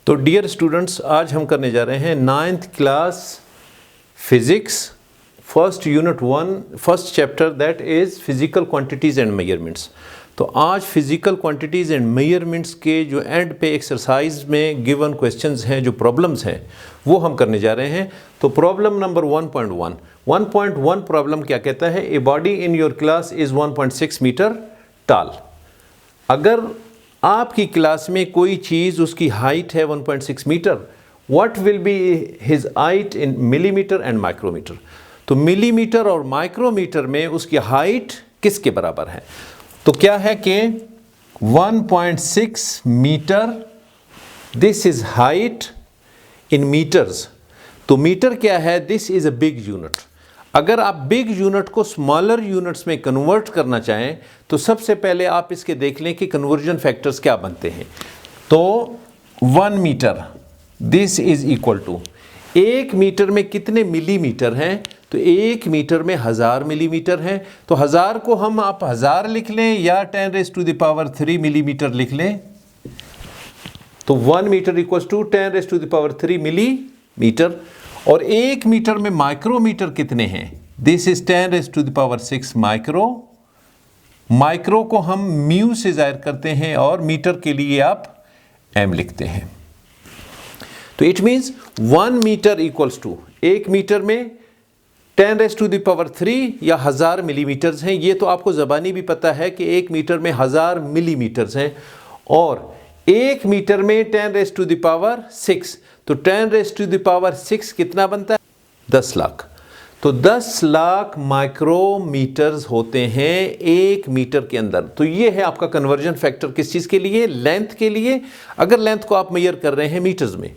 तो dear students, आज हम करने जा रहे हैं 9th class physics first unit 1 first chapter, that is physical quantities and measurements. तो आज फिजिकल क्वांटिटीज़ एंड मेजरमेंट्स के जो एंड पे एक्सरसाइज में गिवन क्वेश्चंस हैं, जो प्रॉब्लम्स हैं, वो हम करने जा रहे हैं। तो प्रॉब्लम नंबर 1.1 प्रॉब्लम क्या कहता है? A body in your class is 1.6 metre tall. अगर आपकी क्लास में कोई चीज़ उसकी हाइट है 1.6 metre, what will be his height in millimetre and micrometre. तो मिलीमीटर और माइक्रोमीटर में उसकी हाइट किसके बराबर है? तो क्या है कि 1.6 metre, this is height in metres. तो मीटर क्या है? This is a big unit. अगर आप बिग यूनिट को स्मॉलर यूनिट्स में कन्वर्ट करना चाहें तो सबसे पहले आप इसके देख लें कि कन्वर्जन फैक्टर्स क्या बनते हैं। तो 1 metre, this is equal to, 1 metre में कितने मिलीमीटर हैं? तो 1 मीटर में 1000 मिलीमीटर हैं। तो 1000 को हम आप 1000 लिख लें या 10⁻³ मिलीमीटर लिख लें। तो 1 मीटर इक्वल्स टू 10⁻³ मिलीमीटर। और 1 मीटर में माइक्रोमीटर कितने हैं? This is 10⁻6 micro. माइक्रो को हम म्यू से जाहिर करते हैं और मीटर के लिए आप एम लिखते हैं। तो it means 1 metre equals to, 1 metre में 10⁻³ या 1000 मिलीमीटर्स हैं। ये तो आपको ज़बानी भी पता है कि 1 मीटर में 1000 मिलीमीटर्स हैं। और 1 मीटर में 10⁻6, तो 10⁻6 कितना बनता है? 10 लाख। तो 10 लाख माइक्रोमीटर्स होते हैं 1 मीटर के अंदर। तो ये है आपका कन्वर्जन फैक्टर किस चीज़ के लिए? लेंथ के लिए। अगर लेंथ को आप मेजर कर रहे हैं मीटर्स में,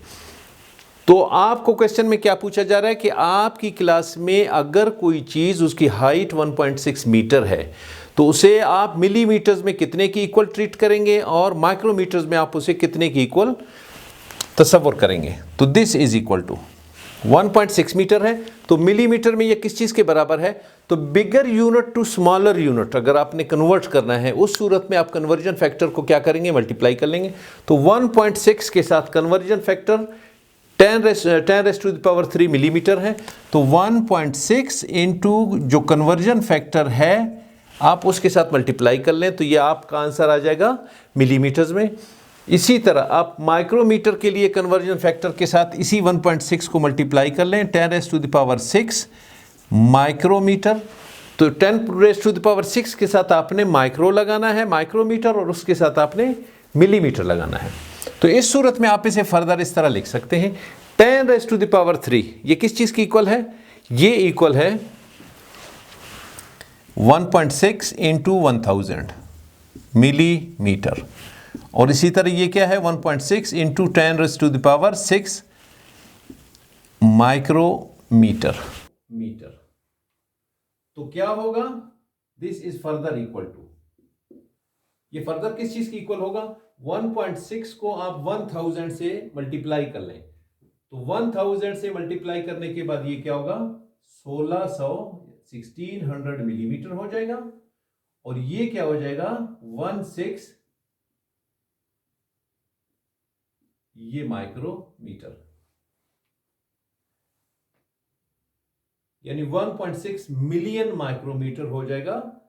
तो आपको क्वेश्चन में क्या पूछा जा रहा है कि आपकी क्लास में अगर कोई चीज़ उसकी हाइट 1.6 मीटर है तो उसे आप मिलीमीटर्स में कितने की इक्वल ट्रीट करेंगे और माइक्रोमीटर्स में आप उसे कितने की इक्वल तस्वर करेंगे। तो this is equal to 1.6 metre है, तो मिलीमीटर में ये किस चीज़ के बराबर है? तो bigger unit to smaller unit अगर आपने कन्वर्ट करना है, उस सूरत में आप कन्वर्जन फैक्टर को क्या करेंगे? मल्टीप्लाई कर लेंगे। तो 1.6 के साथ कन्वर्जन फैक्टर 10⁻³ मिलीमीटर है। तो 1.6 इंटू जो कन्वर्जन फैक्टर है आप उसके साथ मल्टीप्लाई कर लें, तो ये आपका आंसर आ जाएगा मिलीमीटर्स में। इसी तरह आप माइक्रोमीटर के लिए कन्वर्जन फैक्टर के साथ इसी 1.6 को मल्टीप्लाई कर लें, 10⁻6 माइक्रोमीटर। तो 10⁻6 के साथ आपने माइक्रो लगाना है, माइक्रोमीटर, और उसके साथ आपने मिलीमीटर लगाना है। तो इस सूरत में आप इसे फर्दर इस तरह लिख सकते हैं, 10⁻³ ये किस चीज़ की इक्वल है? ये इक्वल है 1.6 इंटू 1000 मिलीमीटर। और इसी तरह ये क्या है? 1.6 इंटू 10⁻6 माइक्रोमीटर। तो क्या होगा? This is further equal to, ये फर्दर किस चीज की इक्वल होगा? 1.6 को आप 1000 से मल्टीप्लाई कर लें, तो 1000 से मल्टीप्लाई करने के बाद ये क्या होगा? 1600 मिलीमीटर हो जाएगा। और ये क्या हो जाएगा? 16, ये माइक्रोमीटर, यानी 1.6 मिलियन माइक्रोमीटर हो जाएगा।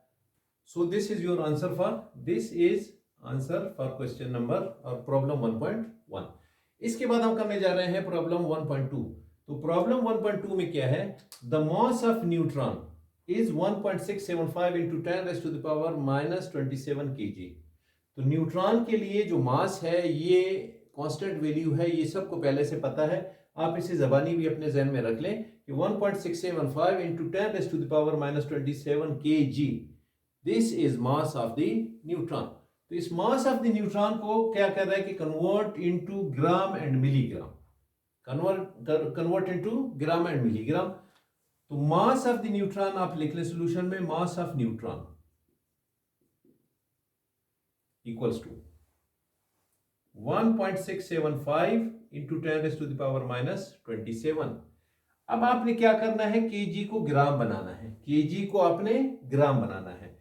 सो this is your answer for, this is answer for question number और प्रॉब्लम 1.1। इसके बाद हम करने जा रहे हैं प्रॉब्लम 1.2। तो प्रॉब्लम 1.2 में क्या है? The mass of neutron is 1.675 into 10⁻⁻27 kg। तो न्यूट्रॉन के लिए जो मास है ये कांस्टेंट वैल्यू है, ये सबको पहले से पता है। आप इसे जबानी भी अपने जहन में रख लें कि 1.675 into 10⁻⁻27 kg, this is mass of the neutron. तो इस मास ऑफ द न्यूट्रॉन को क्या कर रहा है कि convert into gram and milligram, convert into gram and milligram. तो मास ऑफ द न्यूट्रॉन आप लिख लें सॉल्यूशन में, mass of neutron equals to 1.675 into 10⁻⁻27। अब आपने क्या करना है? केजी को ग्राम बनाना है, केजी को आपने ग्राम बनाना है।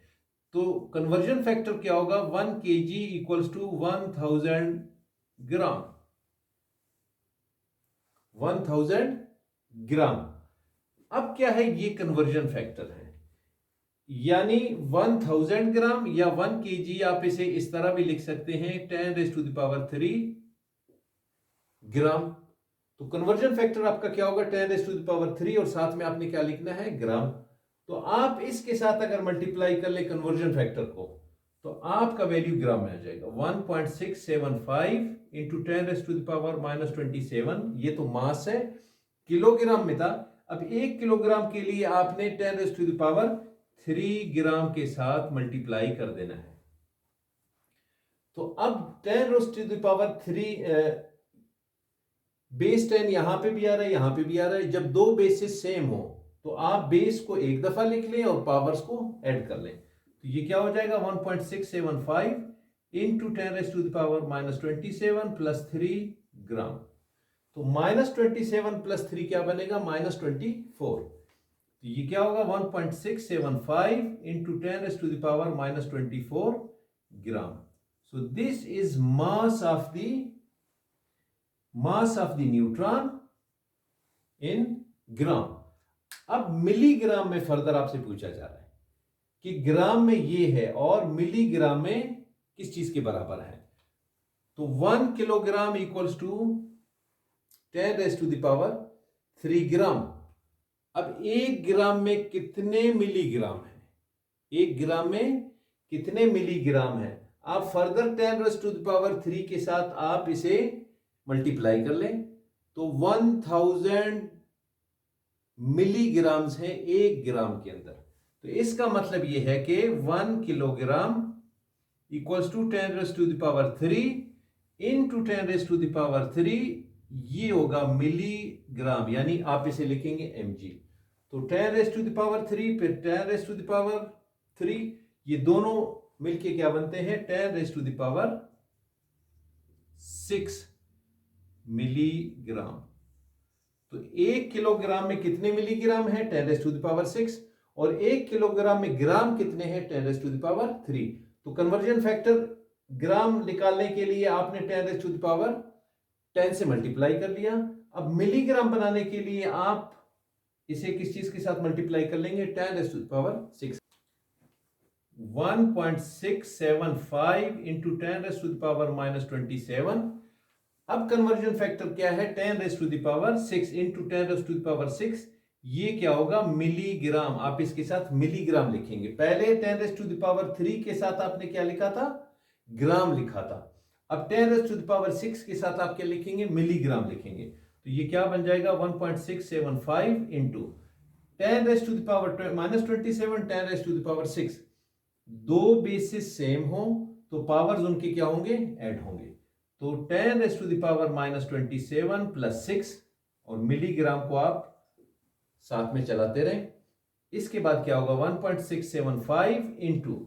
तो कन्वर्जन फैक्टर क्या होगा? 1 kg इक्वल्स टू 1000 ग्राम। 1000 ग्राम। अब क्या है, ये कन्वर्जन फैक्टर है, यानी 1000 ग्राम या 1 kg, आप इसे इस तरह भी लिख सकते हैं 10⁻³ ग्राम। तो कन्वर्जन फैक्टर आपका क्या होगा, 10⁻³ और साथ में आपने क्या लिखना है, ग्राम। तो आप इसके साथ अगर मल्टीप्लाई कर ले कन्वर्जन फैक्टर को, तो आपका वैल्यू ग्राम में आ जाएगा। 1.675 इंटू 10⁻⁻27, ये तो मास है, किलोग्राम में था। अब 1 किलोग्राम के लिए आपने 10⁻³ ग्राम के साथ मल्टीप्लाई कर देना है। तो अब 10⁻³ बेस 10 यहां पे भी आ रहा है, यहां पे भी आ रहा है। जब दो बेसिस सेम हो तो आप बेस को एक दफा लिख लें और पावर्स को ऐड कर लें। तो ये क्या हो जाएगा, 1.675 इंटू 10⁻⁻27 प्लस 3 ग्राम। तो -27 प्लस 3 क्या बनेगा, -24। तो ये क्या होगा, 1.675 into 10⁻⁻24 gram. So this is mass of the neutron in gram. अब मिलीग्राम में फर्दर आपसे पूछा जा रहा है कि ग्राम में ये है और मिलीग्राम में किस चीज के बराबर है। तो 1 किलोग्राम इक्वल्स टू 10⁻³ ग्राम। अब 1 ग्राम में कितने मिलीग्राम है, 1 ग्राम में कितने मिलीग्राम है। आप फर्दर 10⁻³ के साथ आप इसे मल्टीप्लाई कर लें, तो 1000 मिलीग्राम्स है 1 ग्राम के अंदर। तो इसका मतलब यह है कि 1 किलोग्राम इक्वल्स टू 10⁻³ इंटू 10⁻³ ये होगा मिलीग्राम, यानी आप इसे लिखेंगे mg। तो 10⁻³ फिर 10⁻³ ये दोनों मिलके क्या बनते हैं, 10⁻6 मिलीग्राम। तो 1 किलोग्राम में कितने मिलीग्राम है, 10⁻6, और 1 किलोग्राम में ग्राम कितने हैं, 10⁻3। तो कन्वर्जन फैक्टर ग्राम निकालने के लिए आपने 10⁻10 से मल्टीप्लाई कर लिया। अब मिलीग्राम बनाने के लिए आप इसे किस चीज के साथ मल्टीप्लाई कर लेंगे, 10⁻6। 1.675 इंटू 10⁻⁻27। अब कन्वर्जन फैक्टर क्या है, 10⁻6 इंटू 10⁻6, ये क्या होगा, मिलीग्राम। आप इसके साथ मिलीग्राम लिखेंगे। पहले 10⁻³ के साथ आपने क्या लिखा था, ग्राम लिखा था। अब 10⁻6 के साथ आप क्या लिखेंगे, मिलीग्राम लिखेंगे। तो ये क्या बन जाएगा, 1.675 इंटू 10⁻27 10⁻6। दो बेसिस सेम हो तो पावर्स उनके क्या होंगे, ऐड होंगे। तो 10⁻⁻27 प्लस 6, और मिलीग्राम को आप साथ में चलाते रहें। इसके बाद क्या होगा, 1.675 इंटू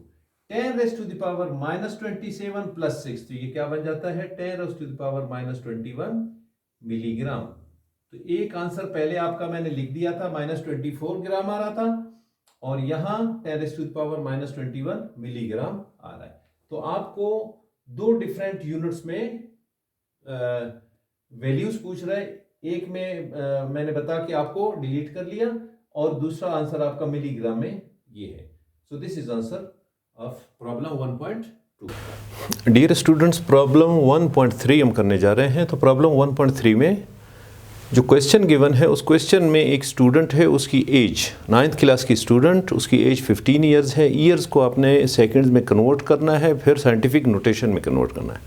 10⁻⁻27 प्लस 6, तो ये क्या बन जाता है, 10⁻⁻21 मिलीग्राम। तो एक आंसर पहले आपका मैंने लिख दिया था, -24 ग्राम आ रहा था, और यहां 10⁻⁻21 मिलीग्राम आ रहा है। तो आपको दो डिफरेंट यूनिट्स में वैल्यूज पूछ रहा है। एक में मैंने बता के आपको डिलीट कर लिया, और दूसरा आंसर आपका मिलीग्राम में ये है। So this is answer of problem 1.2। Dear students, problem 1.3 हम करने जा रहे हैं। तो प्रॉब्लम 1.3 में जो क्वेश्चन गिवन है, उस क्वेश्चन में एक स्टूडेंट है, उसकी एज 9th क्लास की स्टूडेंट, उसकी एज 15 ईयर्स है। ईयर्स को आपने सेकंड्स में कन्वर्ट करना है, फिर साइंटिफिक नोटेशन में कन्वर्ट करना है।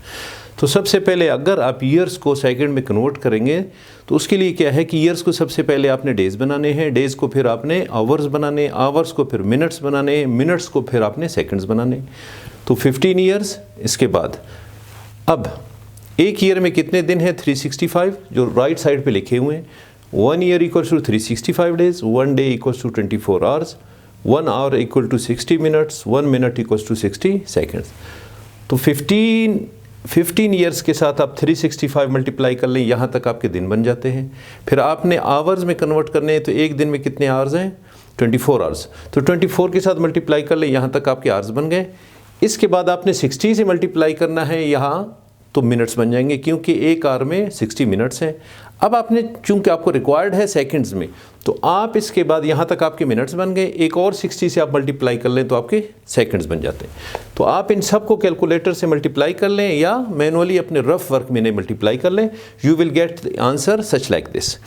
तो सबसे पहले अगर आप ईयर्स को सेकंड में कन्वर्ट करेंगे तो उसके लिए क्या है कि ईयर्स को सबसे पहले आपने डेज बनाने हैं, डेज को फिर आपने आवर्स बनाने, आवर्स को फिर मिनट्स बनाने, मिनट्स को फिर आपने सेकंड्स बनाने। तो 15 ईयर्स। इसके बाद अब एक ईयर में कितने दिन है, 365, जो राइट साइड पे लिखे हुए हैं। 1 year equals to 365 days, 1 day equals to 24 hours, 1 hour equal to 60 minutes, 1 minute equals to 60 seconds. तो 15 ईयर्स के साथ आप 365 मल्टीप्लाई कर लें, यहाँ तक आपके दिन बन जाते हैं। फिर आपने आवर्स में कन्वर्ट करने हैं, तो एक दिन में कितने आवर्स हैं, 24 आवर्स। तो 24 के साथ मल्टीप्लाई कर लें, यहाँ तक आपके आवर्स बन गए। इसके बाद आपने 60 से मल्टीप्लाई करना है, यहाँ तो मिनट्स बन जाएंगे, क्योंकि एक आवर में 60 मिनट्स हैं। अब आपने चूंकि आपको रिक्वायर्ड है सेकंड्स में, तो आप इसके बाद यहाँ तक आपके मिनट्स बन गए, एक और 60 से आप मल्टीप्लाई कर लें तो आपके सेकंड्स बन जाते हैं। तो आप इन सब को कैलकुलेटर से मल्टीप्लाई कर लें या मैनुअली अपने रफ वर्क में मल्टीप्लाई कर लें, you will get the answer such like this.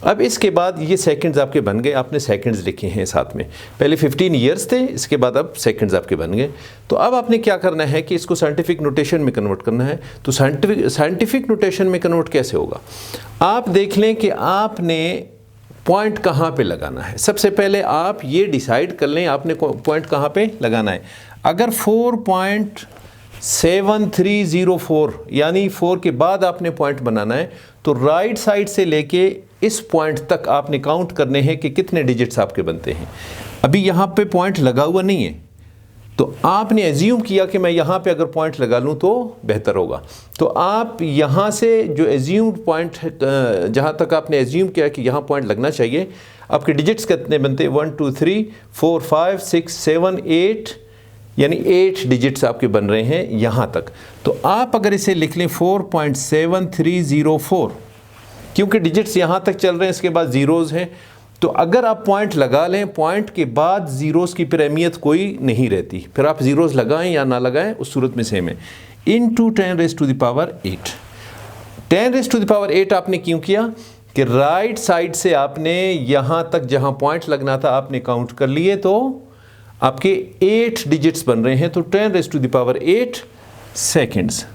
अब इसके बाद ये सेकंड्स आपके बन गए, आपने सेकंड्स लिखे हैं साथ में, पहले 15 ईयर्स थे, इसके बाद अब सेकंड्स आपके बन गए। तो अब आपने क्या करना है कि इसको साइंटिफिक नोटेशन में कन्वर्ट करना है। तो साइंटिफिक नोटेशन में कन्वर्ट कैसे होगा, आप देख लें कि आपने पॉइंट कहाँ पे लगाना है। सबसे पहले आप ये डिसाइड कर लें आपने पॉइंट कहाँ पे लगाना है। अगर 4.7304 यानी 4 के बाद आपने पॉइंट बनाना है, तो राइट साइड से लेके इस पॉइंट तक आपने काउंट करने हैं कि कितने डिजिट्स आपके बनते हैं। अभी यहाँ पे पॉइंट लगा हुआ नहीं है, तो आपने एज्यूम किया कि मैं यहाँ पे अगर पॉइंट लगा लूँ तो बेहतर होगा। तो आप यहाँ से जो एज्यूम्ड पॉइंट है, जहाँ तक आपने एज्यूम किया कि यहाँ पॉइंट लगना चाहिए, आपके डिजिट्स कितने बनते हैं 1 2 3 4 5 6 7 8, यानी 8 डिजिट्स आपके बन रहे हैं यहाँ तक। तो आप अगर इसे लिख लें 4.7304, क्योंकि डिजिट्स यहाँ तक चल रहे हैं, इसके बाद ज़ीरोज़ हैं, तो अगर आप पॉइंट लगा लें, पॉइंट के बाद ज़ीरोज़ की फिर अहमियत कोई नहीं रहती, फिर आप ज़ीरोज़ लगाएं या ना लगाएं उस सूरत में सेम है। इनटू 10⁸8, 10⁸8 आपने क्यों किया कि राइट साइड से आपने यहाँ तक जहाँ पॉइंट लगना था आपने काउंट कर लिए, तो आपके 8 डिजिट्स बन रहे हैं, तो 10⁸8 seconds.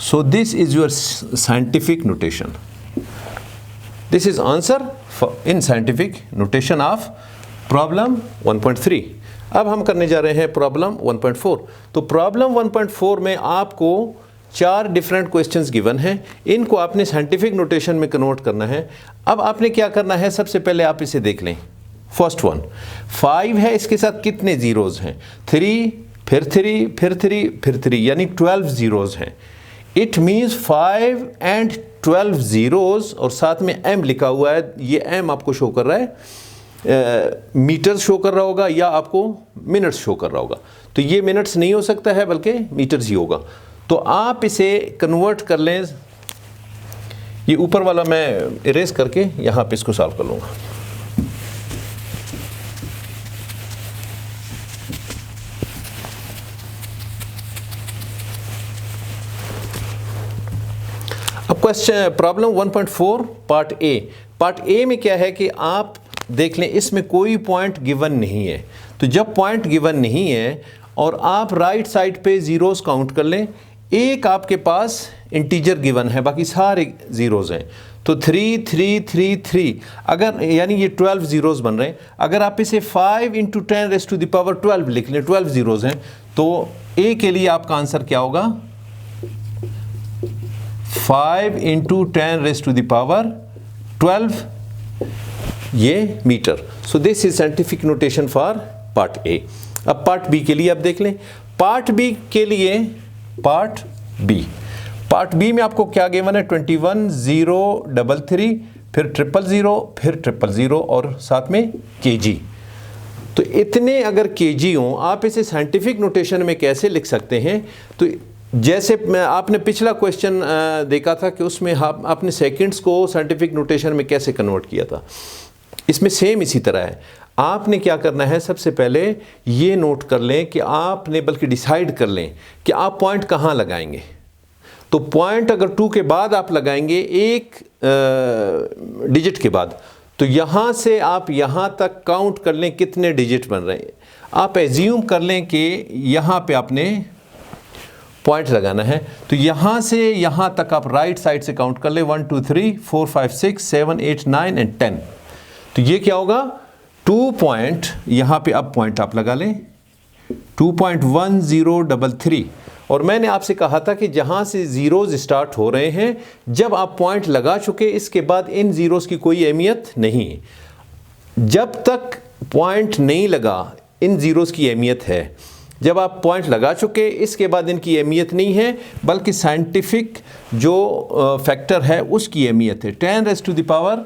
So this is your scientific notation. This is answer in scientific notation of problem 1.3. अब हम करने जा रहे हैं प्रॉब्लम 1.4। तो प्रॉब्लम 1.4 में आपको 4 डिफरेंट क्वेश्चंस गिवन हैं, इनको आपने साइंटिफिक नोटेशन में कन्वर्ट करना है। अब आपने क्या करना है, सबसे पहले आप इसे देख लें। फर्स्ट वन 5 है, इसके साथ कितने ज़ीरोज़ हैं, 3 फिर 3 फिर 3 फिर 3, यानी 12 ज़ीरोज़ हैं। इट मीन्स 5 and 12 ज़ीरोज़ और साथ में m लिखा हुआ है। ये m आपको शो कर रहा है, मीटर्स शो कर रहा होगा या आपको मिनट्स शो कर रहा होगा। तो ये मिनट्स नहीं हो सकता है बल्कि मीटर्स ही होगा। तो आप इसे कन्वर्ट कर लें, ये ऊपर वाला मैं इरेज करके यहाँ पे इसको सॉल्व कर लूँगा। अब question problem 1.4 part A. Part A में क्या है कि आप देख लें, इसमें कोई पॉइंट गिवन नहीं है। तो जब पॉइंट गिवन नहीं है और आप राइट साइड पे ज़ीरोज़ काउंट कर लें, एक आपके पास इंटीजर गिवन है, बाकी सारे ज़ीरोज़ हैं। तो 3 3 3 3, अगर यानी ये 12 ज़ीरोज़ बन रहे हैं। अगर आप इसे 5 × 10⁻12 लिख लें, 12 ज़ीरोज़ हैं, तो ए के लिए आपका आंसर क्या होगा, 5 × 10⁻12 ये मीटर। So this is scientific notation for part A. अब पार्ट बी के लिए आप देख लें। पार्ट बी के लिए पार्ट बी में आपको क्या गिवन है, 21,033 फिर 000 फिर 000 और साथ में kg। तो इतने अगर kg हों, आप इसे साइंटिफिक नोटेशन में कैसे लिख सकते हैं। तो जैसे आपने पिछला क्वेश्चन देखा था कि उसमें आपने सेकंड्स को साइंटिफिक नोटेशन में कैसे कन्वर्ट किया था, इसमें सेम इसी तरह है। आपने क्या करना है, सबसे पहले ये नोट कर लें कि आपने बल्कि डिसाइड कर लें कि आप पॉइंट कहाँ लगाएंगे। तो पॉइंट अगर 2 के बाद आप लगाएंगे, एक डिजिट के बाद, तो यहाँ से आप यहाँ तक काउंट कर लें कितने डिजिट बन रहे हैं। आप एज्यूम कर लें कि यहाँ पे आपने पॉइंट लगाना है, तो यहाँ से यहाँ तक आप राइट साइड से काउंट कर ले 1 2 3 4 5 6 7 8 9 and 10। तो ये क्या होगा, 2 पॉइंट, यहाँ पे अब पॉइंट आप लगा लें 2.1033। और मैंने आपसे कहा था कि जहाँ से ज़ीरोज़ स्टार्ट हो रहे हैं, जब आप पॉइंट लगा चुके इसके बाद इन ज़ीरोज़ की कोई अहमियत नहीं है। जब तक पॉइंट नहीं लगा इन ज़ीरोज़ की अहमियत है, जब आप पॉइंट लगा चुके इसके बाद इनकी अहमियत नहीं है, बल्कि साइंटिफिक जो फैक्टर है उसकी अहमियत है। 10⁻,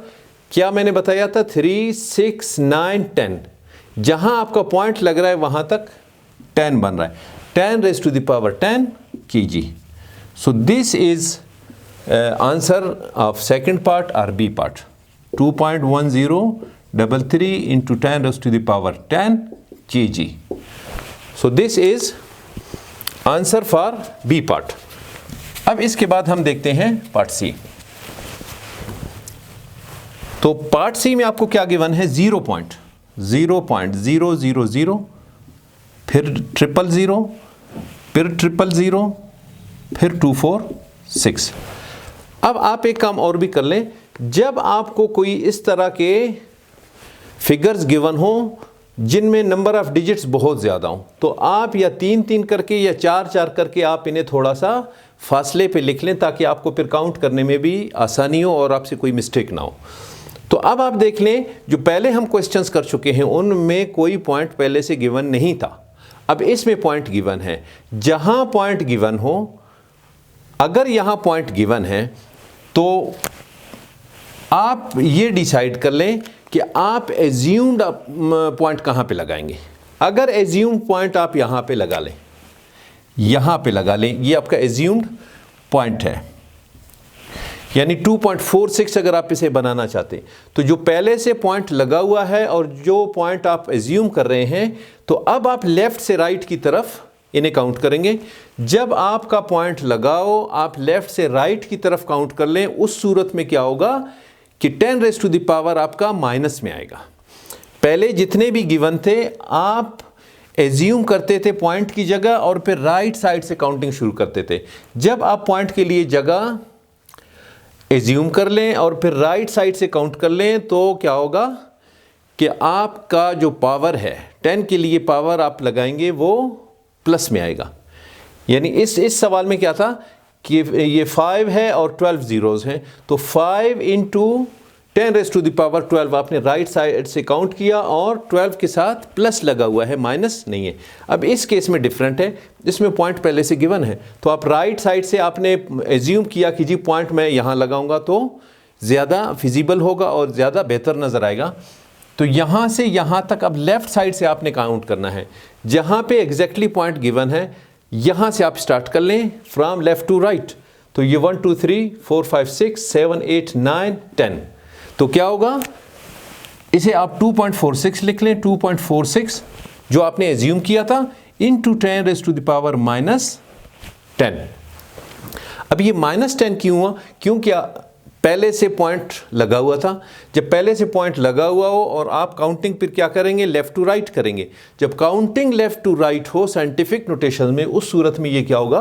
क्या मैंने बताया था, 3 6 9 10। जहाँ आपका पॉइंट लग रहा है वहाँ तक 10 बन रहा है, 10⁻10 kg। So this is answer of second part और B part 2.1033 into 10 raised to the power 10 kg. So this is answer for B part. अब इसके बाद हम देखते हैं पार्ट सी। तो पार्ट सी में आपको क्या गिवन है? 0.000, फिर 000, फिर 000, फिर 246। अब आप एक काम और भी कर लें, जब आपको कोई इस तरह के फिगर्स गिवन हो जिनमें नंबर ऑफ डिजिट्स बहुत ज़्यादा हो, तो आप या 3-3 करके या 4-4 करके आप इन्हें थोड़ा सा फासले पे लिख लें, ताकि आपको फिर काउंट करने में भी आसानी हो और आपसे कोई मिस्टेक ना हो। तो अब आप देख लें, जो पहले हम क्वेश्चंस कर चुके हैं उनमें कोई पॉइंट पहले से गिवन नहीं था। अब इसमें पॉइंट गिवन है। जहां पॉइंट गिवन हो, अगर यहां पॉइंट गिवन है तो आप ये डिसाइड कर लें कि आप एज्यूम्ड पॉइंट कहाँ पे लगाएंगे। अगर एज्यूम्ड पॉइंट आप यहाँ पे लगा लें, यहाँ पे लगा लें, ये आपका एज्यूम्ड पॉइंट है, यानी 2.46 अगर आप इसे बनाना चाहते हैं, तो जो पहले से पॉइंट लगा हुआ है और जो पॉइंट आप एज्यूम कर रहे हैं, तो अब आप लेफ़्ट से राइट की तरफ इन्हें काउंट करेंगे। जब आपका पॉइंट लगाओ, आप लेफ़्ट से राइट की तरफ काउंट कर लें, उस सूरत में क्या होगा कि 10 रेज़ टू द पावर आपका माइनस में आएगा। पहले जितने भी गिवन थे आप एज्यूम करते थे पॉइंट की जगह और फिर राइट साइड से काउंटिंग शुरू करते थे। जब आप पॉइंट के लिए जगह एज्यूम कर लें और फिर राइट साइड से काउंट कर लें, तो क्या होगा कि आपका जो पावर है 10 के लिए पावर आप लगाएंगे वो प्लस में आएगा। यानी इस सवाल में क्या था कि ये 5 है और 12 ज़ीरोज़ हैं, तो 5 into 10 raise to the power 12 आपने राइट साइड से काउंट किया और 12 के साथ प्लस लगा हुआ है, माइनस नहीं है। अब इस केस में डिफरेंट है, इसमें पॉइंट पहले से गिवन है, तो आप राइट साइड से आपने एज्यूम किया कि जी पॉइंट मैं यहाँ लगाऊंगा तो ज़्यादा फिजिबल होगा और ज़्यादा बेहतर नज़र आएगा। तो यहाँ से यहाँ तक अब लेफ़्ट साइड से आपने काउंट करना है। जहाँ पे एग्जैक्टली पॉइंट गिवन है, यहाँ से आप स्टार्ट कर लें फ्रॉम लेफ़्ट टू राइट। तो ये 1 2 3 4 5 6 7 8 9 10, तो क्या होगा, इसे आप 2.46 लिख लें। 2.46 जो आपने एज्यूम किया था into 10 raise to the power minus 10। अब ये माइनस 10 क्यों हुआ? क्योंकि पहले से पॉइंट लगा हुआ था। जब पहले से पॉइंट लगा हुआ हो और आप काउंटिंग फिर क्या करेंगे, लेफ़्ट टू राइट करेंगे। जब काउंटिंग लेफ़्ट टू राइट हो साइंटिफिक नोटेशन में, उस सूरत में ये क्या होगा,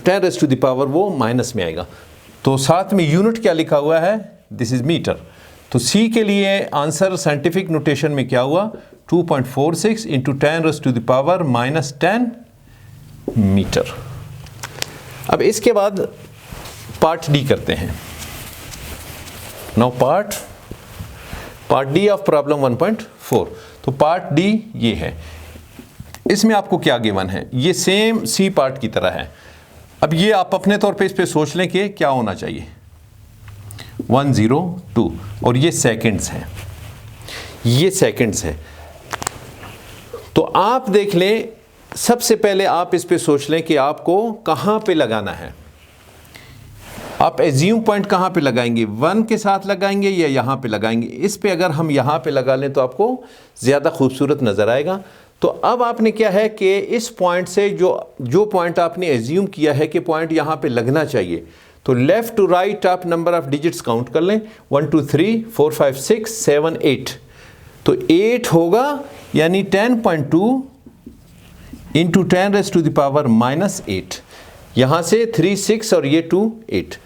10 रेज़ टू द पावर वो माइनस में आएगा। तो साथ में यूनिट क्या लिखा हुआ है, दिस इज़ मीटर। तो सी के लिए आंसर साइंटिफिक नोटेशन में क्या हुआ, 2.46 into 10 raise to the power minus 10 metre. अब इसके बाद पार्ट डी करते हैं। Now part D of problem 1.4। तो पार्ट डी ये है, इसमें आपको क्या गिवन है, ये सेम सी पार्ट की तरह है। अब ये आप अपने तौर पे इस पे सोच लें कि क्या होना चाहिए, 102, और ये सेकंड्स हैं, ये सेकंड्स हैं। तो आप देख लें, सबसे पहले आप इस पे सोच लें कि आपको कहाँ पे लगाना है। आप एज्यूम पॉइंट कहाँ पे लगाएंगे, 1 के साथ लगाएंगे या यहाँ पे लगाएंगे। इस पे अगर हम यहाँ पे लगा लें तो आपको ज़्यादा खूबसूरत नज़र आएगा। तो अब आपने क्या है कि इस पॉइंट से जो पॉइंट आपने एज्यूम किया है कि पॉइंट यहाँ पे लगना चाहिए, तो लेफ़्ट टू राइट आप नंबर ऑफ़ डिजिट्स काउंट कर लें, 1 2 3 4 5 6 7 8। तो 8 होगा, यानी 10.2 into 10 raise to the power minus 8। यहाँ से 3 6 और ये 2 8,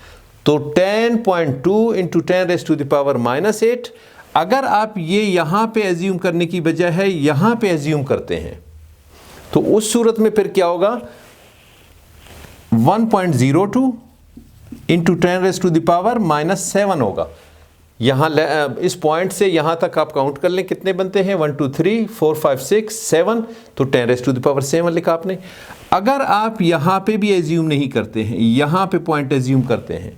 तो 10.2 into 10 raise to the power minus 8। अगर आप ये यहाँ पे एज्यूम करने की बजाय है यहाँ पे एज्यूम करते हैं, तो उस सूरत में फिर क्या होगा, 1.02 into 10 raise to the power minus 7 होगा। यहाँ इस पॉइंट से यहाँ तक आप काउंट कर लें, कितने बनते हैं, 1 2 3 4 5 6 7, तो 10 रेज़ टू द पावर 7 लिखा आपने। अगर आप यहाँ पे भी एज्यूम नहीं करते हैं, यहाँ पे पॉइंट एज्यूम करते हैं,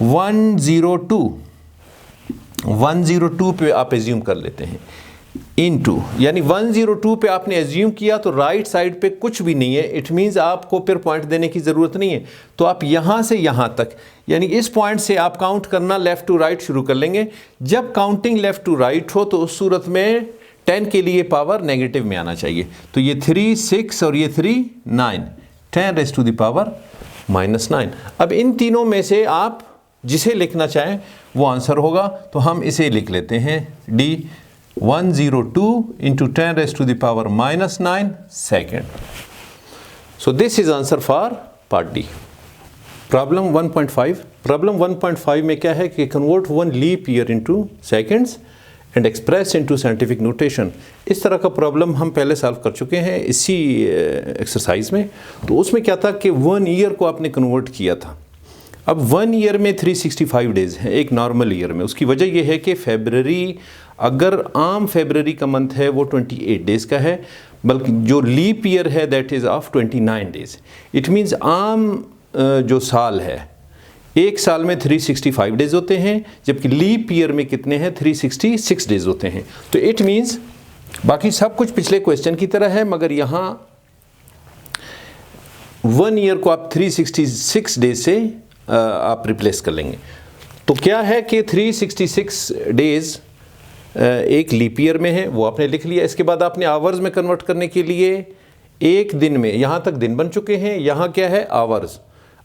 102 पे आप एज्यूम कर लेते हैं, इनटू, यानी 102 पे आपने एज्यूम किया तो राइट साइड पे कुछ भी नहीं है, इट मीन्स आपको फिर पॉइंट देने की ज़रूरत नहीं है। तो आप यहाँ से यहाँ तक, यानी इस पॉइंट से आप काउंट करना लेफ़्ट टू राइट शुरू कर लेंगे। जब काउंटिंग लेफ़्ट टू राइट हो तो उस सूरत में 10 के लिए पावर नेगेटिव में आना चाहिए। तो ये 3 6 और ये 3 9, 10 रेज़ टू द पावर -9। अब इन तीनों में से आप जिसे लिखना चाहें वो आंसर होगा, तो हम इसे लिख लेते हैं D 102 into 10 raised to the power -9 second. So this is answer for part D. Problem 1.5. Problem 1.5 में क्या है कि convert one leap year into seconds and express into scientific notation. इस तरह का प्रॉब्लम हम पहले सॉल्व कर चुके हैं इसी एक्सरसाइज में। तो उसमें क्या था कि 1 ईयर को आपने कन्वर्ट किया था। अब 1 ईयर में 365 डेज़ है एक नॉर्मल ईयर में। उसकी वजह यह है कि फेबररी, अगर आम फेबररी का मंथ है वो 28 डेज़ का है, बल्कि जो लीप ईयर है that is of 29 days. It means आम जो साल है, एक साल में 365 डेज़ होते हैं, जबकि लीप ईयर में कितने हैं, 366 डेज़ होते हैं। तो इट मीन्स बाकी सब कुछ पिछले क्वेश्चन की तरह है, मगर यहाँ 1 ईयर को आप 366 डेज से आप रिप्लेस कर लेंगे। तो क्या है कि 366 डेज़ एक लीप ईयर में है, वो आपने लिख लिया। इसके बाद आपने आवर्स में कन्वर्ट करने के लिए एक दिन में, यहाँ तक दिन बन चुके हैं, यहाँ क्या है आवर्स।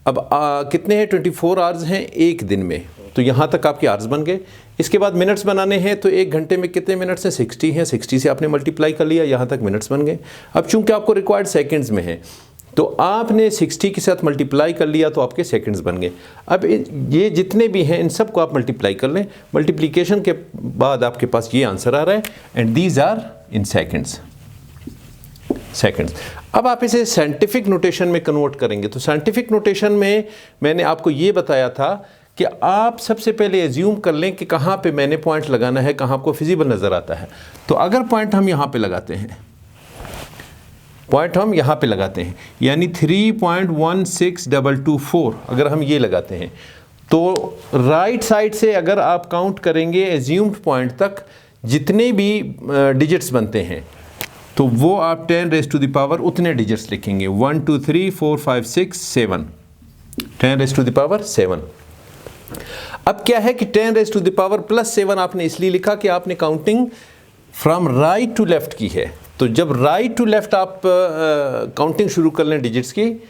अब कितने हैं, 24 आवर्स हैं एक दिन में, तो यहाँ तक आपके आवर्स बन गए। इसके बाद मिनट्स बनाने हैं, तो एक घंटे में कितने मिनट्स हैं, 60 हैं, 60 से आपने मल्टीप्लाई कर लिया, यहाँ तक मिनट्स बन गए। अब चूंकि आपको रिक्वायर्ड सेकंड्स में है तो आपने 60 के साथ मल्टीप्लाई कर लिया तो आपके सेकंड्स बन गए। अब ये जितने भी हैं इन सब को आप मल्टीप्लाई कर लें, मल्टीप्लिकेशन के बाद आपके पास ये आंसर आ रहा है, and these are in seconds. अब आप इसे साइंटिफिक नोटेशन में कन्वर्ट करेंगे। तो साइंटिफिक नोटेशन में मैंने आपको ये बताया था कि आप सबसे पहले एज्यूम कर लें कि कहाँ पे मैंने पॉइंट लगाना है, कहाँ आपको फिजिबल नज़र आता है। तो अगर पॉइंट हम यहाँ पे लगाते हैं, पॉइंट हम यहाँ पे लगाते हैं, यानी 3.16224 अगर हम ये लगाते हैं, तो राइट साइड से अगर आप काउंट करेंगे एज्यूम्ड पॉइंट तक जितने भी डिजिट्स बनते हैं, तो वो आप 10 रेज़ टू द पावर उतने डिजिट्स लिखेंगे, 1 2 3 4 5 6 7, 10 रेज़ टू द पावर 7। अब क्या है कि 10 रेज़ टू द पावर +7 आपने इसलिए लिखा कि आपने counting from right to left की है। तो जब राइट टू लेफ्ट आप काउंटिंग शुरू कर लें डिजिट्स की,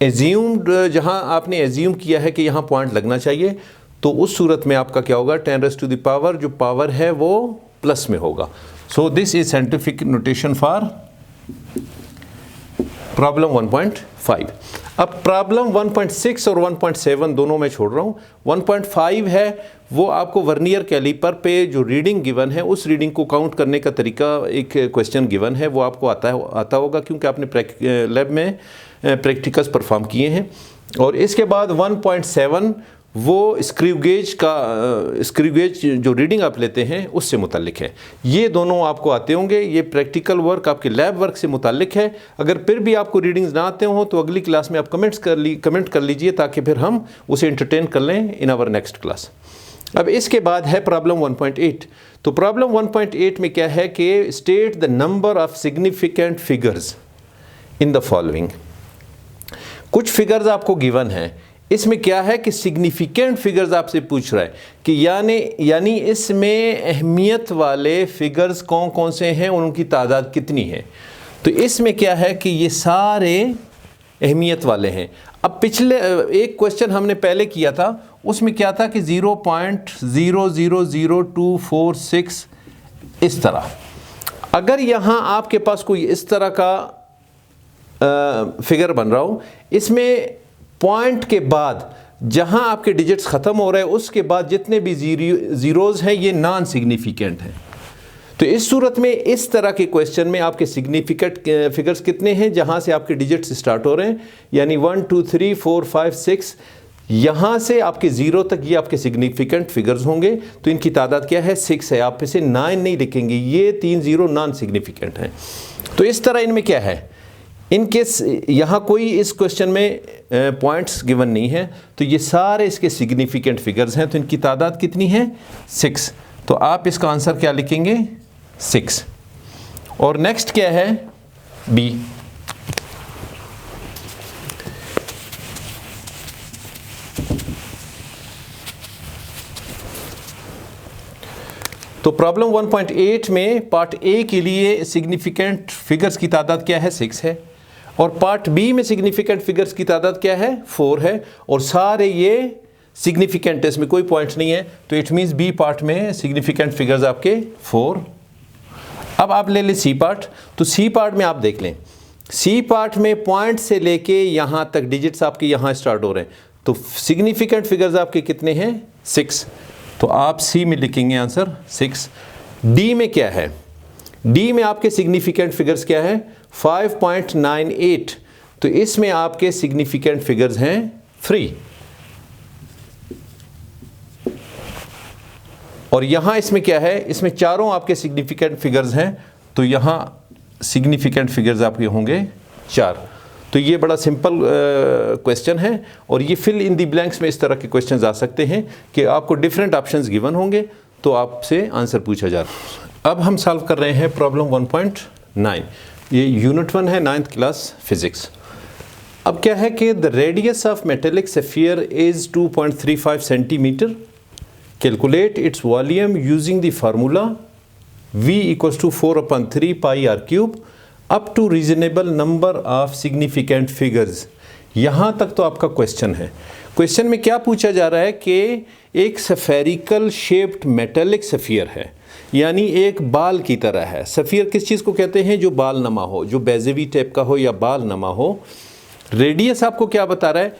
एज्यूम्ड जहां आपने एज्यूम किया है कि यहाँ पॉइंट लगना चाहिए, तो उस सूरत में आपका क्या होगा, 10 रेज़ टू द पावर जो पावर है वो प्लस में होगा। सो this is scientific notation for problem 1.5। अब प्रॉब्लम 1.6 और 1.7 दोनों मैं छोड़ रहा हूँ। 1.5 है वो आपको वर्नियर कैलिपर पे जो रीडिंग गिवन है उस रीडिंग को काउंट करने का तरीका, एक क्वेश्चन गिवन है वो आपको आता होगा क्योंकि आपने लैब में प्रैक्टिकल्स परफॉर्म किए हैं। और इसके बाद 1.7 वो स्क्रू गेज जो रीडिंग आप लेते हैं उससे मुतालिक है। ये दोनों आपको आते होंगे, ये प्रैक्टिकल वर्क आपके लैब वर्क से मुतालिक है। अगर फिर भी आपको रीडिंग्स ना आते हों तो अगली क्लास में आप कमेंट कर लीजिए ताकि फिर हम उसे एंटरटेन कर लें इन आवर नेक्स्ट क्लास। अब इसके बाद है प्रॉब्लम 1.8। तो प्रॉब्लम 1.8 में क्या है कि state the number of significant figures in the following. कुछ फिगर्स आपको गिवन हैं, इसमें क्या है कि सिग्निफिकेंट फिगर्स आपसे पूछ रहा है कि यानी इसमें अहमियत वाले फिगर्स कौन कौन से हैं और उनकी तादाद कितनी है। तो इसमें क्या है कि ये सारे अहमियत वाले हैं। अब पिछले एक क्वेश्चन हमने पहले किया था, उसमें क्या था कि 0.000246 इस तरह। अगर यहाँ आपके पास कोई इस तरह का फिगर बन रहा हो, इसमें पॉइंट के बाद जहां आपके डिजिट्स ख़त्म हो रहे हैं उसके बाद जितने भी ज़ीरोज़ हैं ये नॉन सिग्निफिकेंट हैं। तो इस सूरत में इस तरह के क्वेश्चन में आपके सिग्निफिकेंट फिगर्स कितने हैं जहां से आपके डिजिट्स स्टार्ट हो रहे हैं, यानी 1 2 3 4 5 6, यहाँ से आपके 0 तक ये आपके सिग्निफिकेंट फिगर्स होंगे। तो इनकी तादाद क्या है, 6 है। आप इसे 9 नहीं लिखेंगे, ये 3 0 नॉन सिग्निफिकेंट हैं। तो इस तरह इनमें क्या है, इनकेस यहाँ कोई इस क्वेश्चन में पॉइंट्स गिवन नहीं है तो ये सारे इसके सिग्निफिकेंट फिगर्स हैं। तो इनकी तादाद कितनी है, 6। तो आप इसका आंसर क्या लिखेंगे, 6। और नेक्स्ट क्या है, बी। तो प्रॉब्लम 1.8 में पार्ट ए के लिए सिग्निफिकेंट फिगर्स की तादाद क्या है, 6 है, और पार्ट बी में सिग्निफिकेंट फिगर्स की तादाद क्या है, 4 है, और सारे ये सिग्निफिकेंट है, इसमें कोई पॉइंट नहीं है, तो इट मीन्स बी पार्ट में सिग्निफिकेंट फिगर्स आपके 4। अब आप ले लें सी पार्ट। तो सी पार्ट में आप देख लें, सी पार्ट में पॉइंट से लेके यहाँ तक डिजिट्स आपके यहाँ स्टार्ट हो रहे हैं, तो सिग्निफिकेंट फिगर्स आपके कितने हैं, 6। तो आप सी में लिखेंगे आंसर 6। डी में क्या है, डी में आपके सिग्निफिकेंट फिगर्स क्या है, 5.98, तो इसमें आपके सिग्निफिकेंट फिगर्स हैं 3। और यहां इसमें क्या है, इसमें चारों आपके सिग्निफिकेंट फिगर्स हैं, तो यहां सिग्निफिकेंट फिगर्स आपके होंगे 4। तो ये बड़ा सिंपल क्वेश्चन है, और ये फिल इन दी ब्लैंक्स में इस तरह के क्वेश्चंस आ सकते हैं कि आपको डिफरेंट ऑप्शंस गिवन होंगे, तो आपसे आंसर पूछा जा रहा है। अब हम सॉल्व कर रहे हैं प्रॉब्लम 1.9। ये यूनिट 1 है, 9th क्लास फिजिक्स। अब क्या है कि the radius of metallic sphere is 2.35 centimetre. Calculate its volume using the formula V equals to 4/3 pi r cube up to reasonable number of significant figures. यहाँ तक तो आपका क्वेश्चन है। क्वेश्चन में क्या पूछा जा रहा है कि एक सफेरिकल शेप्ड मेटेलिक सफियर है, यानी एक बाल की तरह है। सफियर किस चीज़ को कहते हैं, जो बाल नमा हो, जो बेजेवी टाइप का हो या बाल नमा हो। रेडियस आपको क्या बता रहा है,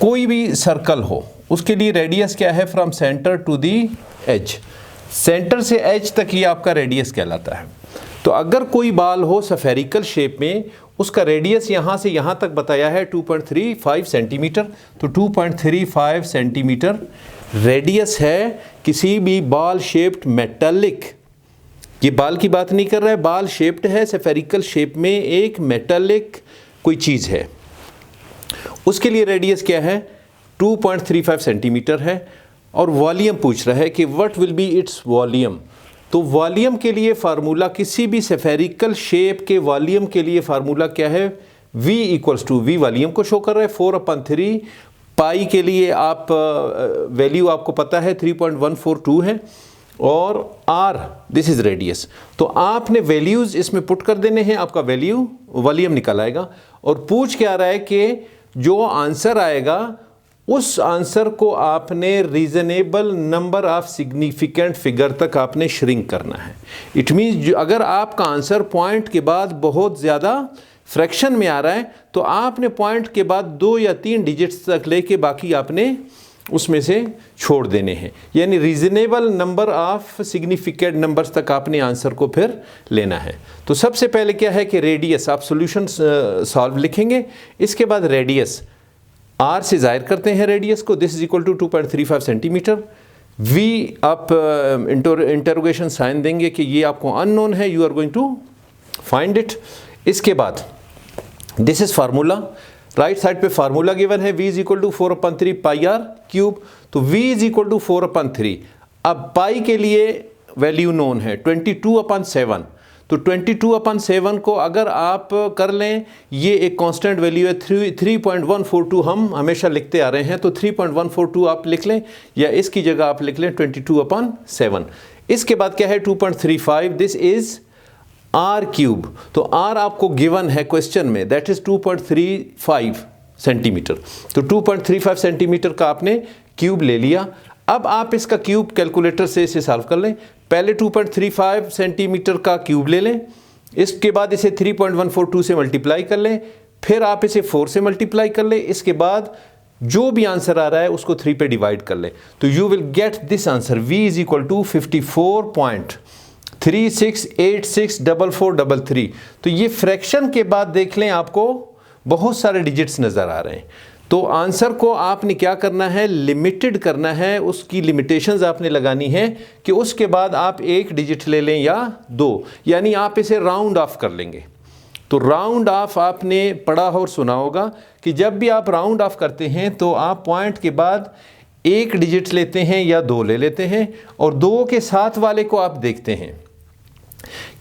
कोई भी सर्कल हो उसके लिए रेडियस क्या है, from centre to the edge. Centre से एज तक ये आपका रेडियस कहलाता है। तो अगर कोई बाल हो सफेरिकल शेप में, उसका रेडियस यहाँ से यहाँ तक बताया है 2.35 सेंटीमीटर, तो 2.35 सेंटीमीटर रेडियस है किसी भी बाल शेप्ड मेटालिक। ये बाल की बात नहीं कर रहा है, बाल शेप्ड है, सफेरिकल शेप में एक मेटालिक कोई चीज़ है, उसके लिए रेडियस क्या है, 2.35 सेंटीमीटर है। और वॉल्यूम पूछ रहा है कि what will B its volume. तो वॉल्यूम के लिए फार्मूला, किसी भी सफेरिकल शेप के वॉल्यूम के लिए फार्मूला क्या है, V equals to, V volume को शो कर रहा है, 4/3 पाई के लिए आप वैल्यू आपको पता है 3.142 है, और R दिस इज रेडियस। तो आपने वैल्यूज़ इसमें पुट कर देने हैं, आपका वैल्यू वॉल्यूम निकल आएगा। और पूछ क्या रहा है कि जो आंसर आएगा उस आंसर को आपने reasonable number of significant figure तक आपने श्रिंक करना है। इट मीन्स अगर आपका आंसर पॉइंट के बाद बहुत ज़्यादा फ्रैक्शन में आ रहा है, तो आपने पॉइंट के बाद 2 या 3 डिजिट्स तक लेके बाकी आपने उसमें से छोड़ देने हैं, यानी reasonable number of significant numbers तक आपने आंसर को फिर लेना है। तो सबसे पहले क्या है कि रेडियस, आप सॉल्यूशन सॉल्व लिखेंगे, इसके बाद रेडियस R से जाहिर करते हैं रेडियस को, this is equal to 2.35 centimetre. V आप इंटरोगेशन साइन देंगे कि ये आपको अननोन है, you are going to find it. इसके बाद this is formula, right side पे फार्मूला गिवन है, V is equal to 4/3 pi r cube. तो V इज इक्वल टू 4/3। अब पाई के लिए वैल्यू नोन है 22/7, तो 22/7 को अगर आप कर लें, ये एक कांस्टेंट वैल्यू है 3.142 हम हमेशा लिखते आ रहे हैं, तो 3.142 आप लिख लें, या इसकी जगह आप लिख लें 22/7। इसके बाद क्या है 2.35, दिस इज r क्यूब। तो r आपको गिवन है क्वेश्चन में, दैट इज 2.35 सेंटीमीटर। तो 2.35 सेंटीमीटर का आपने क्यूब ले लिया। अब आप इसका क्यूब कैलकुलेटर से इसे सॉल्व कर लें। पहले 2.35 सेंटीमीटर का क्यूब ले लें, इसके बाद इसे 3.142 से मल्टीप्लाई कर लें, फिर आप इसे 4 से मल्टीप्लाई कर लें, इसके बाद जो भी आंसर आ रहा है उसको 3 पे डिवाइड कर लें, तो you will get this answer, V is equal to 54.36864433। तो ये फ्रैक्शन के बाद देख लें, आपको बहुत सारे डिजिट्स नज़र आ रहे हैं। तो आंसर को आपने क्या करना है, लिमिटेड करना है, उसकी लिमिटेशंस आपने लगानी है कि उसके बाद आप 1 डिजिट ले लें या 2, यानी आप इसे राउंड ऑफ कर लेंगे। तो राउंड ऑफ आपने पढ़ा और सुना होगा कि जब भी आप राउंड ऑफ करते हैं तो आप पॉइंट के बाद 1 डिजिट लेते हैं या 2 ले लेते हैं, और 2 के साथ वाले को आप देखते हैं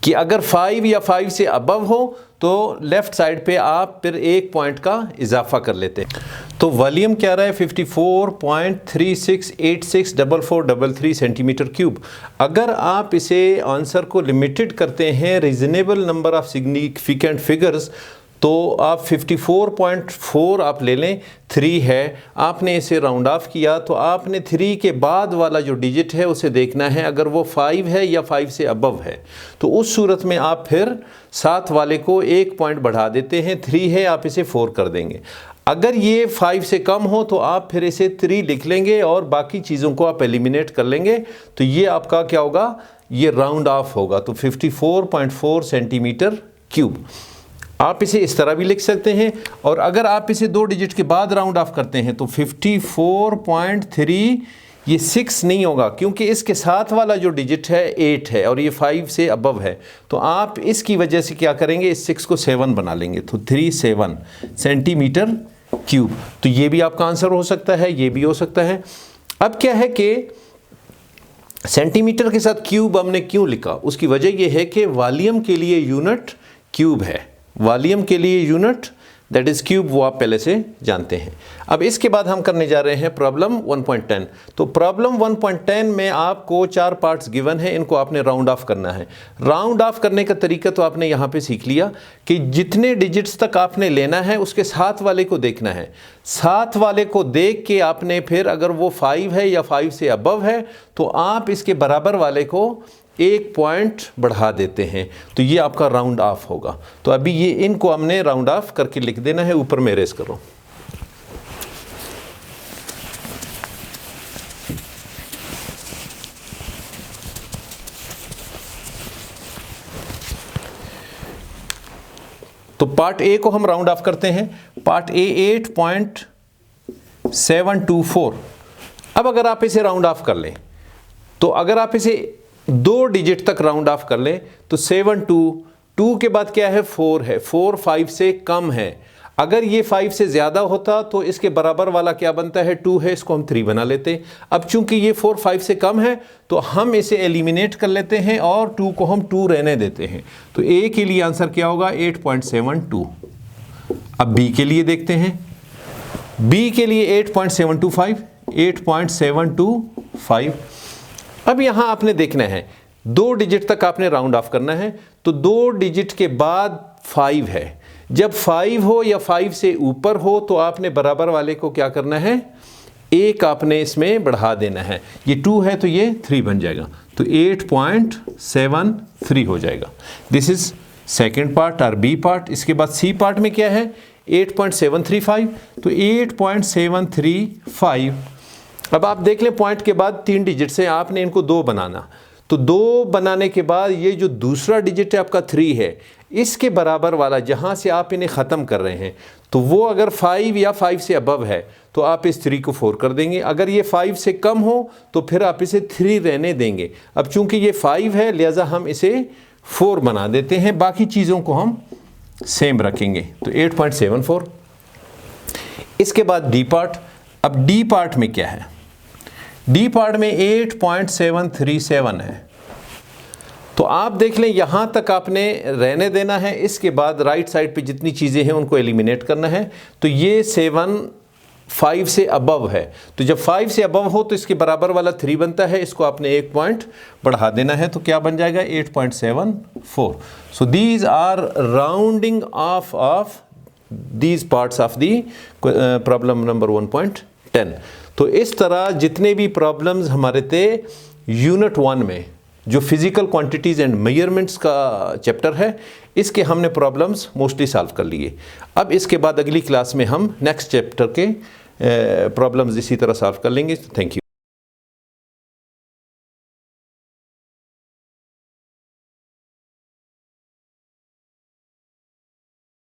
कि अगर 5 या 5 से अबव हो तो लेफ़्ट साइड पे आप फिर 1 पॉइंट का इजाफा कर लेते हैं। तो वॉल्यूम क्या रहा है 54.36864433 सेंटीमीटर क्यूब। अगर आप इसे आंसर को लिमिटेड करते हैं reasonable number of significant figures तो आप 54.4 आप ले लें, 3 है, आपने इसे राउंड ऑफ किया तो आपने 3 के बाद वाला जो डिजिट है उसे देखना है, अगर वो 5 है या 5 से अबव है तो उस सूरत में आप फिर साथ वाले को 1 पॉइंट बढ़ा देते हैं, 3 है आप इसे 4 कर देंगे। अगर ये 5 से कम हो तो आप फिर इसे 3 लिख लेंगे और बाकी चीज़ों को आप एलिमिनेट कर लेंगे, तो ये आपका क्या होगा, ये राउंड ऑफ होगा। तो 54.4 सेंटीमीटर क्यूब। आप इसे इस तरह भी लिख सकते हैं, और अगर आप इसे 2 डिजिट के बाद राउंड ऑफ करते हैं तो 54.3, ये 6 नहीं होगा क्योंकि इसके साथ वाला जो डिजिट है 8 है और ये 5 से अबव है, तो आप इसकी वजह से क्या करेंगे, इस 6 को 7 बना लेंगे, तो 37 सेंटीमीटर क्यूब। तो ये भी आपका आंसर हो सकता है, ये भी हो सकता है। अब क्या है कि सेंटीमीटर के साथ क्यूब हमने क्यों लिखा, उसकी वजह यह है कि वॉल्यूम के लिए यूनिट क्यूब है, वॉल्यूम के लिए यूनिट दैट इज़ क्यूब, वो आप पहले से जानते हैं। अब इसके बाद हम करने जा रहे हैं प्रॉब्लम 1.10। तो प्रॉब्लम 1.10 में आपको 4 पार्ट्स गिवन है, इनको आपने राउंड ऑफ करना है। राउंड ऑफ करने का तरीका तो आपने यहाँ पे सीख लिया कि जितने डिजिट्स तक आपने लेना है उसके साथ वाले को देखना है, साथ वाले को देख के आपने फिर अगर वो 5 है या 5 से अबव है तो आप इसके बराबर वाले को 1 पॉइंट बढ़ा देते हैं, तो ये आपका राउंड ऑफ होगा। तो अभी ये इनको हमने राउंड ऑफ करके लिख देना है, ऊपर में रेस करो। तो पार्ट ए को हम राउंड ऑफ करते हैं, पार्ट ए 8.724। अब अगर आप इसे राउंड ऑफ कर लें तो अगर आप इसे 2 डिजिट तक राउंड ऑफ कर लें तो 722 के बाद क्या है, 4 है, 4 5 से कम है। अगर ये 5 से ज़्यादा होता तो इसके बराबर वाला क्या बनता है, 2 है, इसको हम 3 बना लेते। अब चूंकि ये 4 5 से कम है तो हम इसे एलिमिनेट कर लेते हैं और 2 को हम 2 रहने देते हैं। तो ए के लिए आंसर क्या होगा, 8.72। अब बी के लिए देखते हैं, बी के लिए 8.725, 8.725। अब यहाँ आपने देखना है 2 डिजिट तक आपने राउंड ऑफ करना है, तो 2 डिजिट के बाद 5 है। जब 5 हो या 5 से ऊपर हो तो आपने बराबर वाले को क्या करना है, 1 आपने इसमें बढ़ा देना है। ये 2 है तो ये 3 बन जाएगा, तो 8.73 हो जाएगा। दिस इज सेकेंड पार्ट और बी पार्ट। इसके बाद सी पार्ट में क्या है, 8.735, तो 8.735। अब आप देख लें पॉइंट के बाद 3 डिजिट से आपने इनको 2 बनाना, तो 2 बनाने के बाद ये जो दूसरा डिजिट है आपका 3 है, इसके बराबर वाला जहाँ से आप इन्हें ख़त्म कर रहे हैं तो वो अगर 5 या 5 से अबव है तो आप इस 3 को 4 कर देंगे। अगर ये 5 से कम हो तो फिर आप इसे 3 रहने देंगे। अब चूंकि ये 5 है लिहाजा हम इसे 4 बना देते हैं, बाकी चीज़ों को हम सेम रखेंगे, तो 8.74। इसके बाद डी पार्ट। अब डी पार्ट में क्या है, डी पार्ट में 8.737 है, तो आप देख लें यहाँ तक आपने रहने देना है। इसके बाद राइट साइड पे जितनी चीज़ें हैं उनको एलिमिनेट करना है। तो ये 7 5 से अबव है, तो जब 5 से अबव हो तो इसके बराबर वाला 3 बनता है, इसको आपने 1 पॉइंट बढ़ा देना है, तो क्या बन जाएगा 8.74। So these are rounding off these parts of the problem number 1.10। तो इस तरह जितने भी प्रॉब्लम्स हमारे थे यूनिट 1 में, जो फिज़िकल क्वांटिटीज़ एंड मेजरमेंट्स का चैप्टर है, इसके हमने प्रॉब्लम्स मोस्टली सॉल्व कर लिए। अब इसके बाद अगली क्लास में हम नेक्स्ट चैप्टर के प्रॉब्लम्स इसी तरह सॉल्व कर लेंगे। Thank you.